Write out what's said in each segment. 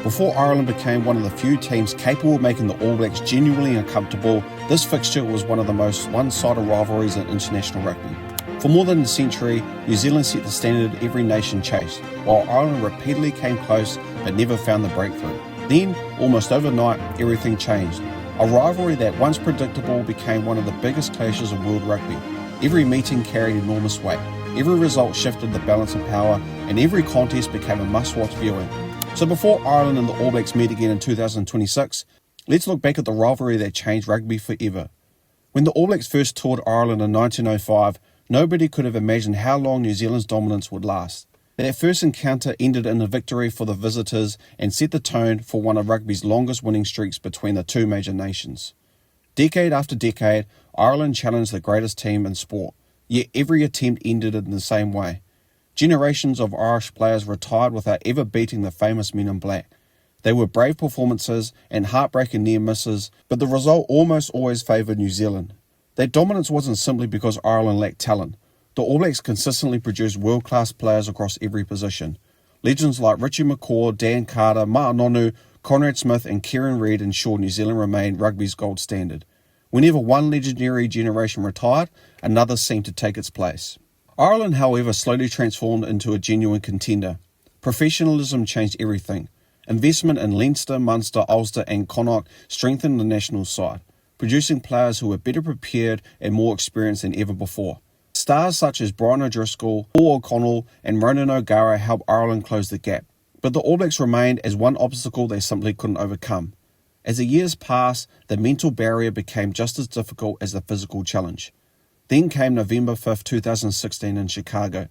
Before Ireland became one of the few teams capable of making the All Blacks genuinely uncomfortable, this fixture was one of the most one-sided rivalries in international rugby. For more than a century, New Zealand set the standard every nation chased, while Ireland repeatedly came close but never found the breakthrough. Then, almost overnight, everything changed. A rivalry that once predictable became one of the biggest clashes of world rugby. Every meeting carried enormous weight, every result shifted the balance of power, and every contest became a must-watch viewing. So before Ireland and the All Blacks meet again in 2026, let's look back at the rivalry that changed rugby forever. When the All Blacks first toured Ireland in 1905, nobody could have imagined how long New Zealand's dominance would last. That first encounter ended in a victory for the visitors and set the tone for one of rugby's longest winning streaks between the two major nations. Decade after decade, Ireland challenged the greatest team in sport, yet every attempt ended in the same way. Generations of Irish players retired without ever beating the famous men in black. They were brave performances and heartbreaking near misses, but the result almost always favoured New Zealand. That dominance wasn't simply because Ireland lacked talent. The All Blacks consistently produced world-class players across every position. Legends like Richie McCaw, Dan Carter, Ma'anonu, Conrad Smith and Kieran Reid ensured New Zealand remained rugby's gold standard. Whenever one legendary generation retired, another seemed to take its place. Ireland, however, slowly transformed into a genuine contender. Professionalism changed everything. Investment in Leinster, Munster, Ulster and Connacht strengthened the national side, producing players who were better prepared and more experienced than ever before. Stars such as Brian O'Driscoll, Paul O'Connell and Ronan O'Gara helped Ireland close the gap. But the All Blacks remained as one obstacle they simply couldn't overcome. As the years passed, the mental barrier became just as difficult as the physical challenge. Then came November 5, 2016 in Chicago.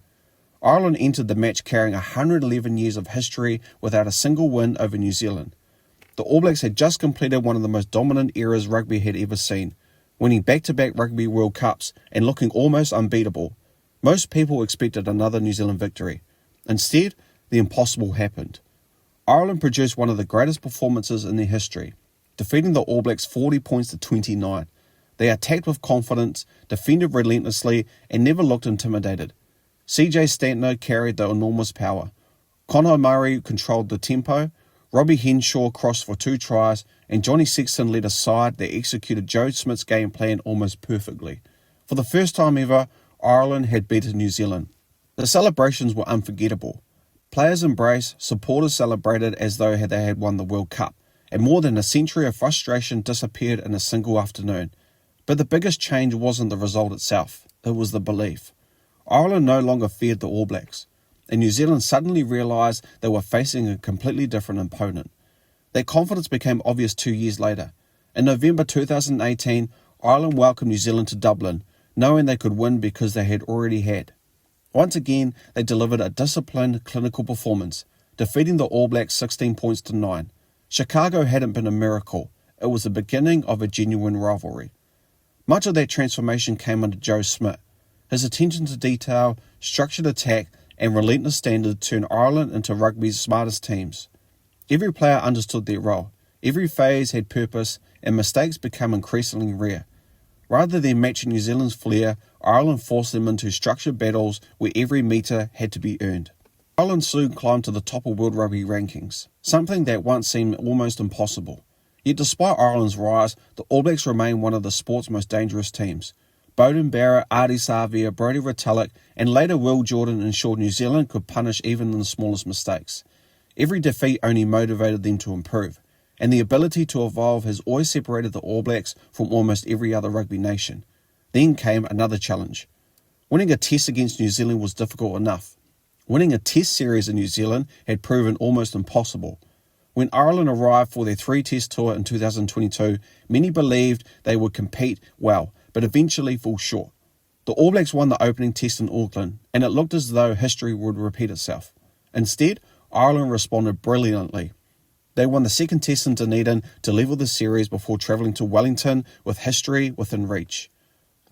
Ireland entered the match carrying 111 years of history without a single win over New Zealand. The All Blacks had just completed one of the most dominant eras rugby had ever seen, winning back-to-back Rugby World Cups and looking almost unbeatable. Most people expected another New Zealand victory. Instead, the impossible happened. Ireland produced one of the greatest performances in their history, defeating the All Blacks 40 points to 29. They attacked with confidence, defended relentlessly, and never looked intimidated. CJ Stantner carried the enormous power. Conor Murray controlled the tempo, Robbie Henshaw crossed for 2 tries, and Johnny Sexton led a side that executed Joe Smith's game plan almost perfectly. For the first time ever, Ireland had beaten New Zealand. The celebrations were unforgettable. Players embraced, supporters celebrated as though they had won the World Cup, and more than a century of frustration disappeared in a single afternoon. But the biggest change wasn't the result itself, it was the belief. Ireland no longer feared the All Blacks, and New Zealand suddenly realised they were facing a completely different opponent. That confidence became obvious 2 years later. In November 2018, Ireland welcomed New Zealand to Dublin, knowing they could win because they had already had. Once again, they delivered a disciplined, clinical performance, defeating the All Blacks 16 points to 9. Chicago hadn't been a miracle, it was the beginning of a genuine rivalry. Much of that transformation came under Joe Smith. His attention to detail, structured attack, and relentless standard turned Ireland into rugby's smartest teams. Every player understood their role, every phase had purpose, and mistakes became increasingly rare. Rather than matching New Zealand's flair, Ireland forced them into structured battles where every metre had to be earned. Ireland soon climbed to the top of world rugby rankings, something that once seemed almost impossible. Yet despite Ireland's rise, the All Blacks remain one of the sport's most dangerous teams. Beauden Barrett, Ardie Savea, Brodie Retallick and later Will Jordan ensured New Zealand could punish even the smallest mistakes. Every defeat only motivated them to improve, and the ability to evolve has always separated the All Blacks from almost every other rugby nation. Then came another challenge. Winning a test against New Zealand was difficult enough. Winning a test series in New Zealand had proven almost impossible. When Ireland arrived for their 3-test tour in 2022, many believed they would compete well, but eventually fall short. The All Blacks won the opening test in Auckland, and it looked as though history would repeat itself. Instead, Ireland responded brilliantly. They won the second test in Dunedin to level the series before travelling to Wellington with history within reach.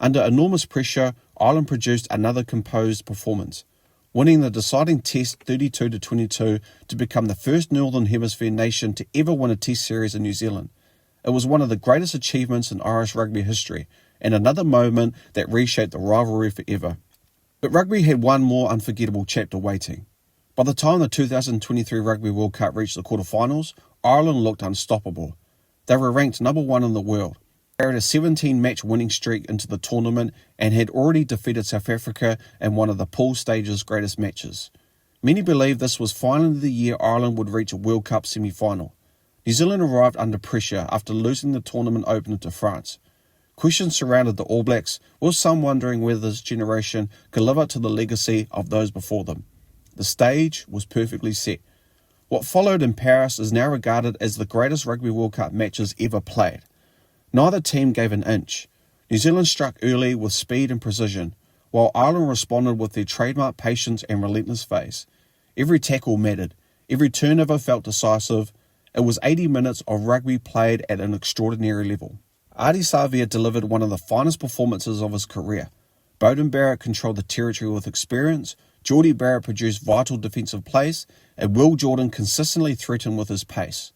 Under enormous pressure, Ireland produced another composed performance, winning the deciding test 32-22 to become the first Northern Hemisphere nation to ever win a test series in New Zealand. It was one of the greatest achievements in Irish rugby history, and another moment that reshaped the rivalry forever. But rugby had one more unforgettable chapter waiting. By the time the 2023 Rugby World Cup reached the quarterfinals, Ireland looked unstoppable. They were ranked number 1 in the world, carried a 17-match winning streak into the tournament, and had already defeated South Africa in one of the pool stage's greatest matches. Many believed this was finally the year Ireland would reach a World Cup semi-final. New Zealand arrived under pressure after losing the tournament opener to France. Questions surrounded the All Blacks, with some wondering whether this generation could live up to the legacy of those before them. The stage was perfectly set. What followed in Paris is now regarded as the greatest Rugby World Cup matches ever played. Neither team gave an inch. New Zealand struck early with speed and precision, while Ireland responded with their trademark patience and relentless face. Every tackle mattered. Every turnover felt decisive. It was 80 minutes of rugby played at an extraordinary level. Ardie Savea delivered one of the finest performances of his career. Beauden Barrett controlled the territory with experience, Geordie Barrett produced vital defensive plays, and Will Jordan consistently threatened with his pace.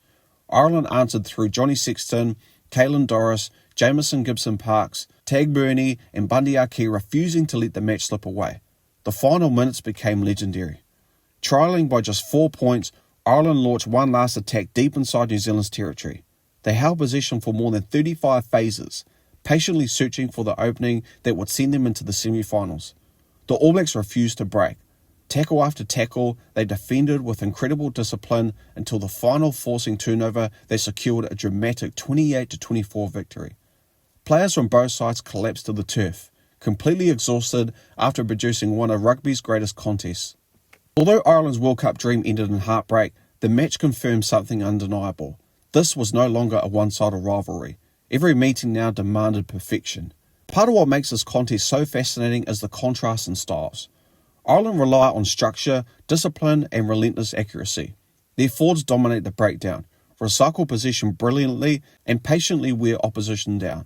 Ireland answered through Johnny Sexton, Caelan Doris, Jamison Gibson-Parks, Tag Burney and Bundy Aki refusing to let the match slip away. The final minutes became legendary. Trailing by just 4 points, Ireland launched one last attack deep inside New Zealand's territory. They held possession for more than 35 phases, patiently searching for the opening that would send them into the semi-finals. The All Blacks refused to break. Tackle after tackle, they defended with incredible discipline until the final forcing turnover that secured a dramatic 28-24 victory. Players from both sides collapsed to the turf, completely exhausted after producing one of rugby's greatest contests. Although Ireland's World Cup dream ended in heartbreak, the match confirmed something undeniable. This was no longer a one-sided rivalry. Every meeting now demanded perfection. Part of what makes this contest so fascinating is the contrast in styles. Ireland rely on structure, discipline and relentless accuracy. Their forwards dominate the breakdown, recycle possession brilliantly and patiently wear opposition down.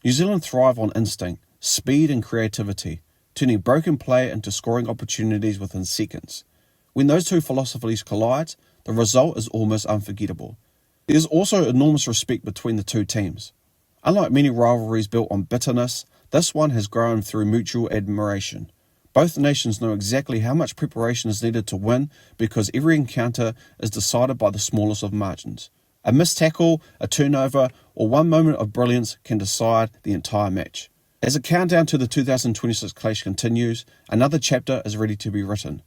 New Zealand thrive on instinct, speed and creativity, turning broken play into scoring opportunities within seconds. When those two philosophies collide, the result is almost unforgettable. There is also enormous respect between the two teams. Unlike many rivalries built on bitterness, this one has grown through mutual admiration. Both nations know exactly how much preparation is needed to win because every encounter is decided by the smallest of margins. A missed tackle, a turnover, or one moment of brilliance can decide the entire match. As the countdown to the 2026 clash continues, another chapter is ready to be written.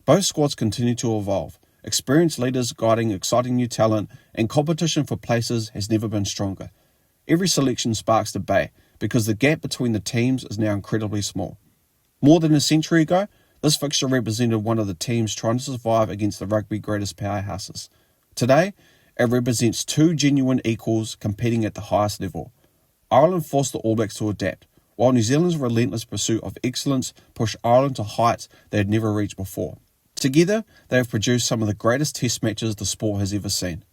Both squads continue to evolve, experienced leaders guiding exciting new talent, and competition for places has never been stronger. Every selection sparks debate because the gap between the teams is now incredibly small. More than a century ago, this fixture represented one of the teams trying to survive against the rugby greatest powerhouses. Today, it represents two genuine equals competing at the highest level. Ireland forced the All Blacks to adapt, while New Zealand's relentless pursuit of excellence pushed Ireland to heights they had never reached before. Together, they have produced some of the greatest test matches the sport has ever seen.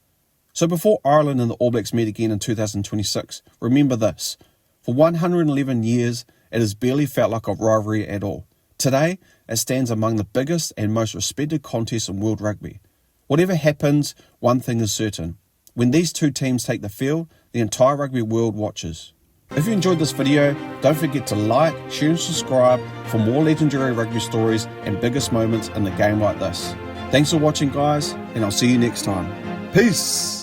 So before Ireland and the All Blacks meet again in 2026, remember this. For 111 years, it has barely felt like a rivalry at all. Today, it stands among the biggest and most respected contests in world rugby. Whatever happens, one thing is certain. When these two teams take the field, the entire rugby world watches. If you enjoyed this video, don't forget to like, share and subscribe for more legendary rugby stories and biggest moments in the game like this. Thanks for watching guys, and I'll see you next time. Peace!